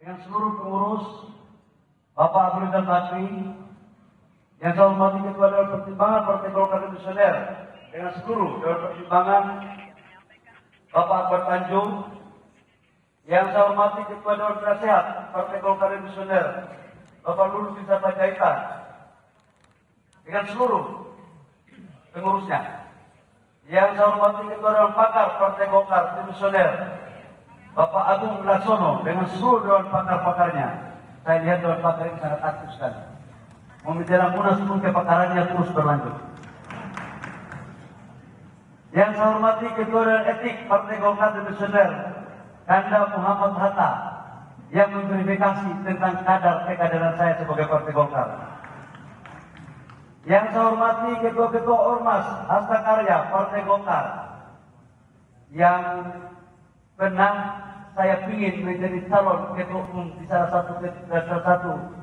dengan seluruh pengurus, Bapak Abdul Rizal Bakri, yang saya hormati Ketua Dewan Pertimbangan Partai Golkar Revolusioner, dengan seluruh Dewan Pertimbangan, Bapak Akbar Tanjung, yang saya hormati Ketua Dewan Penasehat Partai Golkar Revolusioner, Bapak Lulus Bisa Panjaitan, dengan seluruh pengurusnya, yang saya hormati Ketua Dewan Pakar Partai Golkar Revolusioner, Bapak Agung Laksono, dengan seluruh Dewan Pakar-pakarnya. Saya lihat Dewan Pakar ini sangat aktif sekali. Menjelang Munas pun kepakarannya terus berlanjut. Yang saya hormati Ketua Dewan Etik Partai Golkar Revolusioner, Kanda Muhammad Hatta, yang memverifikasi tentang kekaderan saya sebagai Partai Golkar. Yang saya hormati Ketua-Ketua Ormas Hasta Karya Partai Golkar, yang pernah saya ingin menjadi calon ketua umum di salah satu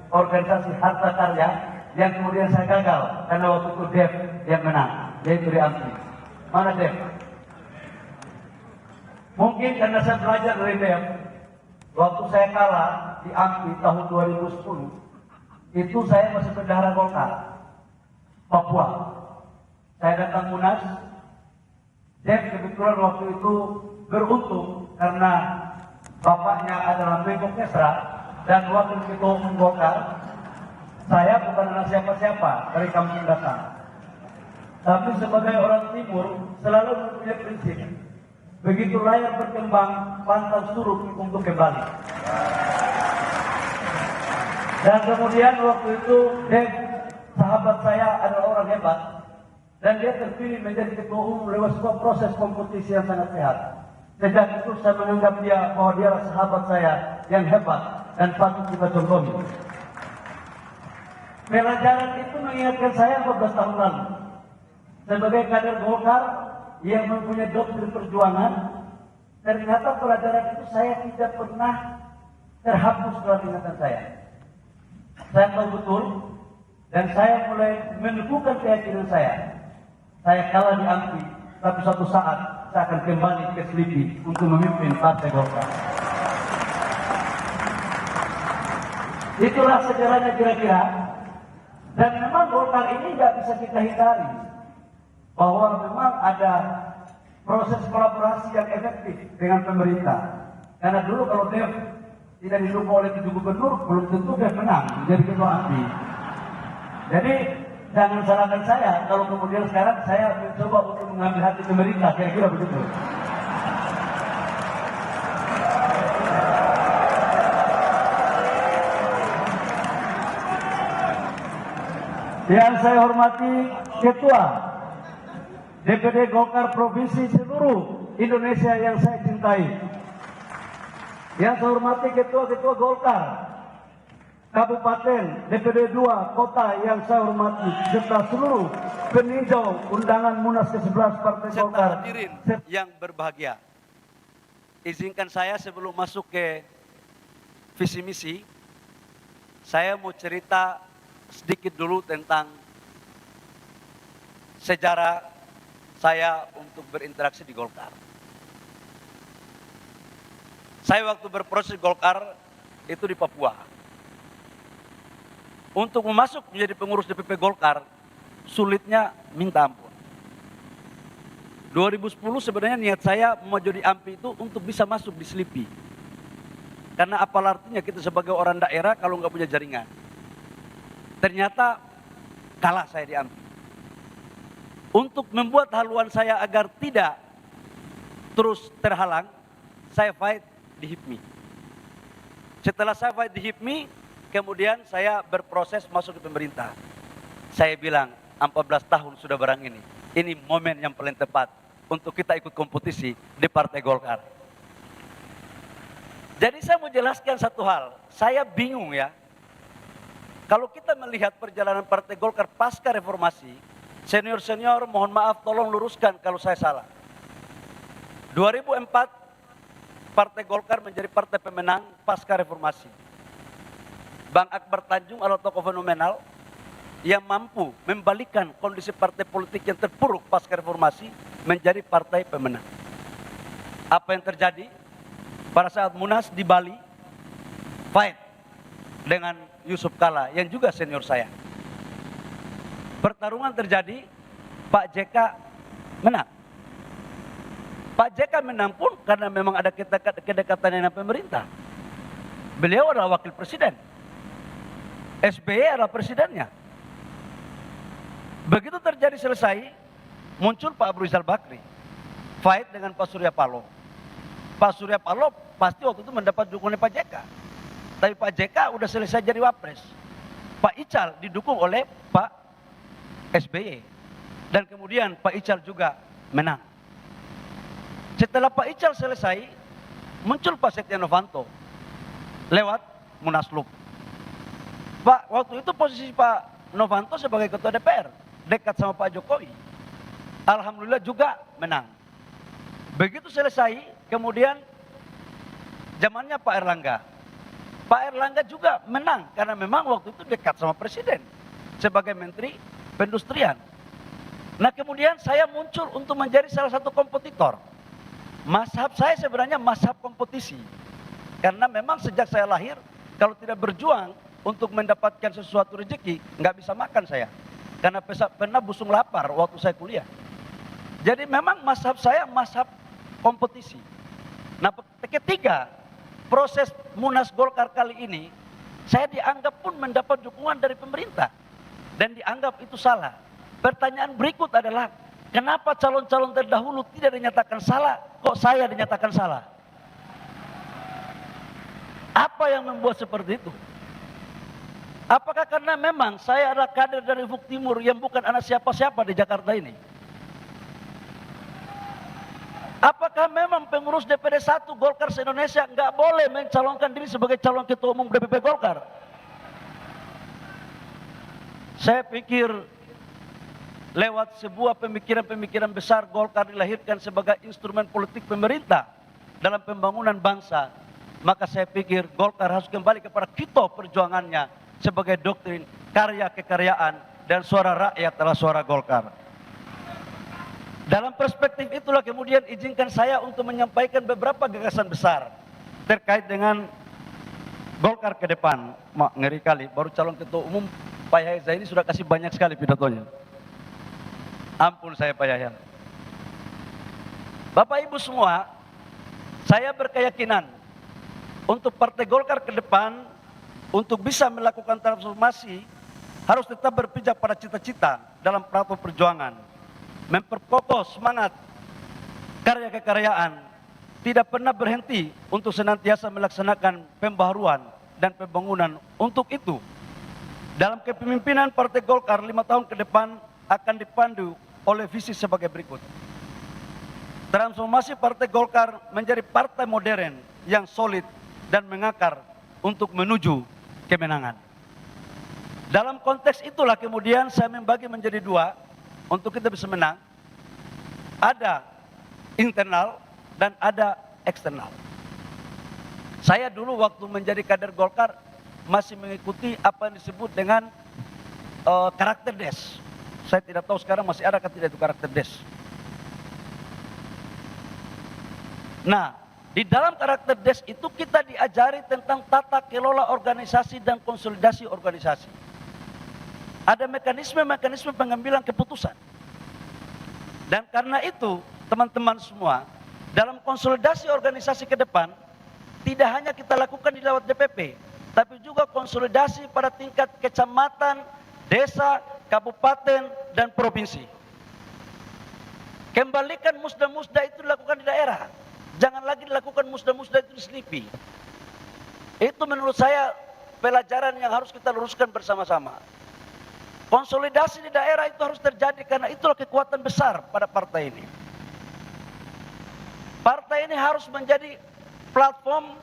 organisasi harta karya, yang kemudian saya gagal karena waktu itu Dev yang menang, yaitu di AMPI. Mana Dev? Mungkin karena saya belajar dari Dev, waktu saya kalah di AMPI tahun 2010, itu saya masih bendahara Golkar Papua. Saya datang Munas, Dev kebetulan waktu itu beruntung karena bapaknya adalah Menko Kesra dan wakil ketua umum Golkar. Saya bukan anak siapa-siapa dari kampung datang, tapi sebagai orang Timur selalu mempunyai prinsip, begitu layar berkembang, pantang surut untuk kembali. Dan kemudian waktu itu Dev, sahabat saya, adalah orang hebat, dan dia terpilih menjadi ketua umum lewat sebuah proses kompetisi yang sangat sehat. Sejak itu saya menganggap dia bahwa dia adalah sahabat saya yang hebat dan patut kita contohi. Pelajaran itu mengingatkan saya 14 tahun lalu. Sebagai kader Golkar yang mempunyai doktrin perjuangan, ternyata pelajaran itu saya tidak pernah terhapus dalam ingatan saya. Saya tahu betul dan saya mulai meneguhkan keyakinan saya. Saya kalah di AMPI, tapi suatu saat saya akan kembali ke Selipi untuk memimpin Partai Golkar. Itulah sejarahnya kira-kira. Dan memang Golkar ini nggak bisa kita hindari bahwa memang ada proses kolaborasi yang efektif dengan pemerintah. Karena dulu kalau Dev tidak didukung oleh 7 gubernur, belum tentu Dev menang menjadi ketua AMPI. Jadi jangan salahkan saya kalau kemudian sekarang saya mencoba untuk mengambil hati pemerintah, kira-kira begitu. Yang saya hormati Ketua DPD Golkar Provinsi seluruh Indonesia yang saya cintai. Yang saya hormati Ketua-Ketua Golkar Kabupaten, DPD 2 Kota yang saya hormati, serta seluruh peninjau undangan Munas ke-11 Partai Golkar. Hadirin yang berbahagia, izinkan saya sebelum masuk ke visi misi, saya mau cerita sedikit dulu tentang sejarah saya untuk berinteraksi di Golkar. Saya waktu berproses Golkar itu di Papua. Untuk masuk menjadi pengurus DPP Golkar, sulitnya minta ampun. 2010 sebenarnya niat saya mau jadi AMPI itu untuk bisa masuk di Selipi. Karena apa artinya kita sebagai orang daerah kalau nggak punya jaringan. Ternyata kalah saya di AMPI. Untuk membuat haluan saya agar tidak terus terhalang, saya fight di HIPMI. Setelah saya fight di HIPMI, kemudian saya berproses masuk ke pemerintah. Saya bilang, 14 tahun sudah barang ini. Ini momen yang paling tepat untuk kita ikut kompetisi di Partai Golkar. Jadi saya mau jelaskan satu hal. Saya bingung ya. Kalau kita melihat perjalanan Partai Golkar pasca reformasi, senior-senior mohon maaf tolong luruskan kalau saya salah. 2004 Partai Golkar menjadi partai pemenang pasca reformasi. Bang Akbar Tanjung adalah tokoh fenomenal yang mampu membalikkan kondisi partai politik yang terpuruk pasca reformasi menjadi partai pemenang. Apa yang terjadi pada saat Munas di Bali, fight dengan Yusuf Kalla yang juga senior saya. Pertarungan terjadi, Pak JK menang. Pak JK menang pun karena memang ada kedekatan dengan pemerintah. Beliau adalah wakil presiden. SBY adalah presidennya. Begitu terjadi selesai, muncul Pak Abu Rizal Bakri. Fight dengan Pak Surya Paloh. Pak Surya Paloh pasti waktu itu mendapat dukungan Pak JK. Tapi Pak JK udah selesai jadi wapres. Pak Ical didukung oleh Pak SBY. Dan kemudian Pak Ical juga menang. Setelah Pak Ical selesai, muncul Pak Setia Novanto lewat Munaslup. Pak, waktu itu posisi Pak Novanto sebagai ketua DPR, dekat sama Pak Jokowi. Alhamdulillah juga menang. Begitu selesai, kemudian zamannya Pak Erlangga. Pak Erlangga juga menang karena memang waktu itu dekat sama presiden sebagai menteri perindustrian. Nah, kemudian saya muncul untuk menjadi salah satu kompetitor. Mazhab saya sebenarnya mazhab kompetisi. Karena memang sejak saya lahir, kalau tidak berjuang untuk mendapatkan sesuatu rezeki, nggak bisa makan saya. Karena pernah busung lapar waktu saya kuliah. Jadi memang mazhab saya mazhab kompetisi. Nah, ketiga, proses Munas Golkar kali ini, saya dianggap pun mendapat dukungan dari pemerintah. Dan dianggap itu salah. Pertanyaan berikut adalah, kenapa calon-calon terdahulu tidak dinyatakan salah, kok saya dinyatakan salah? Apa yang membuat seperti itu? Apakah karena memang saya adalah kader dari Ufuk Timur yang bukan anak siapa-siapa di Jakarta ini? Apakah memang pengurus DPD 1 Golkar se-Indonesia nggak boleh mencalonkan diri sebagai calon ketua umum DPP Golkar? Saya pikir lewat sebuah pemikiran-pemikiran besar, Golkar dilahirkan sebagai instrumen politik pemerintah dalam pembangunan bangsa. Maka saya pikir Golkar harus kembali kepada kita perjuangannya sebagai doktrin karya kekaryaan dan suara rakyat adalah suara Golkar. Dalam perspektif itulah kemudian izinkan saya untuk menyampaikan beberapa gagasan besar terkait dengan Golkar ke depan. Ngeri kali, baru calon ketua umum Pak Yahya Zaini sudah kasih banyak sekali pidatonya. Ampun saya Pak Yahya. Bapak Ibu semua, saya berkeyakinan untuk Partai Golkar ke depan, untuk bisa melakukan transformasi, harus tetap berpijak pada cita-cita dalam platform perjuangan. Memperkokoh semangat karya kekaryaan, tidak pernah berhenti untuk senantiasa melaksanakan pembaharuan dan pembangunan. Untuk itu, dalam kepemimpinan Partai Golkar 5 tahun ke depan akan dipandu oleh visi sebagai berikut. Transformasi Partai Golkar menjadi partai modern yang solid dan mengakar untuk menuju kemenangan. Dalam konteks itulah kemudian saya membagi menjadi dua untuk kita bisa menang. Ada internal dan ada eksternal. Saya dulu waktu menjadi kader Golkar masih mengikuti apa yang disebut dengan karakter des. Saya tidak tahu sekarang masih ada atau tidak itu karakter des. Nah, di dalam karakter des itu kita diajari tentang tata kelola organisasi dan konsolidasi organisasi. Ada mekanisme-mekanisme pengambilan keputusan. Dan karena itu, teman-teman semua, dalam konsolidasi organisasi ke depan, tidak hanya kita lakukan di lewat DPP, tapi juga konsolidasi pada tingkat kecamatan, desa, kabupaten, dan provinsi. Kembalikan musda-musda itu dilakukan di daerah. Jangan lagi dilakukan musda-musda itu di Slipi. Itu menurut saya pelajaran yang harus kita luruskan bersama-sama. Konsolidasi di daerah itu harus terjadi karena itulah kekuatan besar pada partai ini. Partai ini harus menjadi platform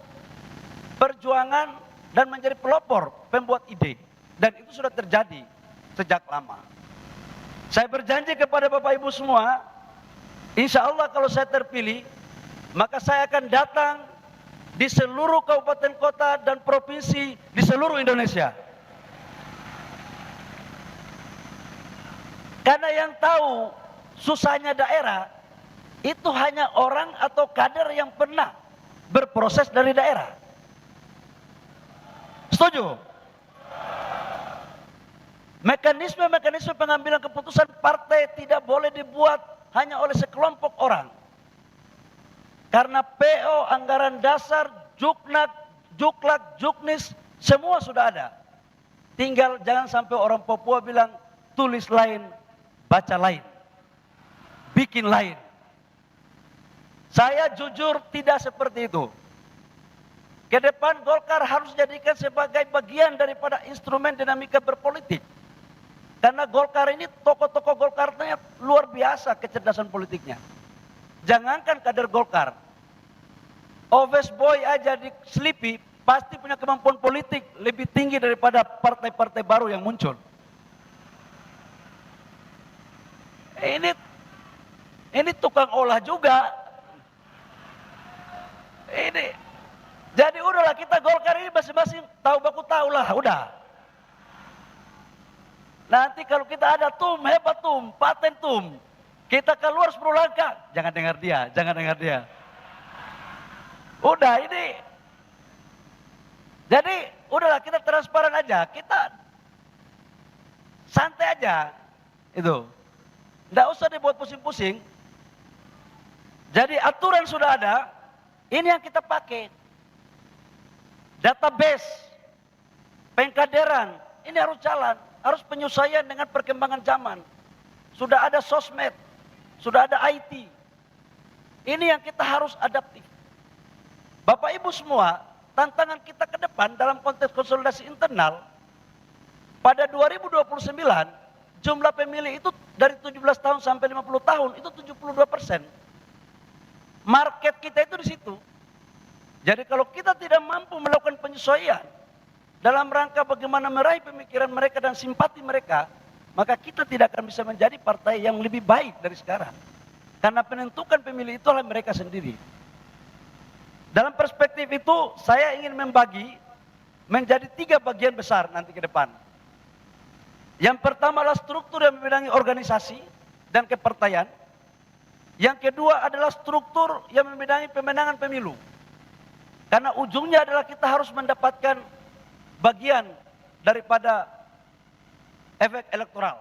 perjuangan dan menjadi pelopor pembuat ide. Dan itu sudah terjadi sejak lama. Saya berjanji kepada Bapak Ibu semua, insya Allah kalau saya terpilih, maka saya akan datang di seluruh kabupaten kota dan provinsi di seluruh Indonesia. Karena yang tahu susahnya daerah itu hanya orang atau kader yang pernah berproses dari daerah. Setuju? Mekanisme pengambilan keputusan partai tidak boleh dibuat hanya oleh sekelompok orang. Karena PO, anggaran dasar, Juknak, Juklak, Juknis, semua sudah ada. Tinggal jangan sampai orang Papua bilang tulis lain, baca lain, bikin lain. Saya jujur tidak seperti itu. Ke depan Golkar harus dijadikan sebagai bagian daripada instrumen dinamika berpolitik. Karena Golkar ini, tokoh-tokoh Golkarnya luar biasa kecerdasan politiknya. Jangankan kader Golkar, Office Boy aja di Sleepy pasti punya kemampuan politik lebih tinggi daripada partai-partai baru yang muncul. Ini tukang olah juga. Jadi udahlah, kita Golkar ini masing-masing tahu baku tahu lah, udah. Nanti kalau kita ada hebat paten kita keluar 10 langkah, jangan dengar dia. Udah ini. Jadi udahlah, kita transparan aja, kita santai aja. Itu. Nggak usah dibuat pusing-pusing. Jadi aturan sudah ada, ini yang kita pakai. Database, pengkaderan, ini harus jalan, harus penyesuaian dengan perkembangan zaman. Sudah ada sosmed, sudah ada IT. Ini yang kita harus adaptif. Bapak Ibu semua, tantangan kita ke depan dalam konteks konsolidasi internal, pada 2029, jumlah pemilih itu dari 17 tahun sampai 50 tahun, itu 72%. Market kita itu di situ. Jadi kalau kita tidak mampu melakukan penyesuaian dalam rangka bagaimana meraih pemikiran mereka dan simpati mereka, maka kita tidak akan bisa menjadi partai yang lebih baik dari sekarang. Karena penentukan pemilih itu adalah mereka sendiri. Dalam perspektif itu, saya ingin membagi menjadi 3 bagian besar nanti ke depan. Yang pertama adalah struktur yang membidangi organisasi dan kepartaian. Yang kedua adalah struktur yang membidangi pemenangan pemilu. Karena ujungnya adalah kita harus mendapatkan bagian daripada efek elektoral.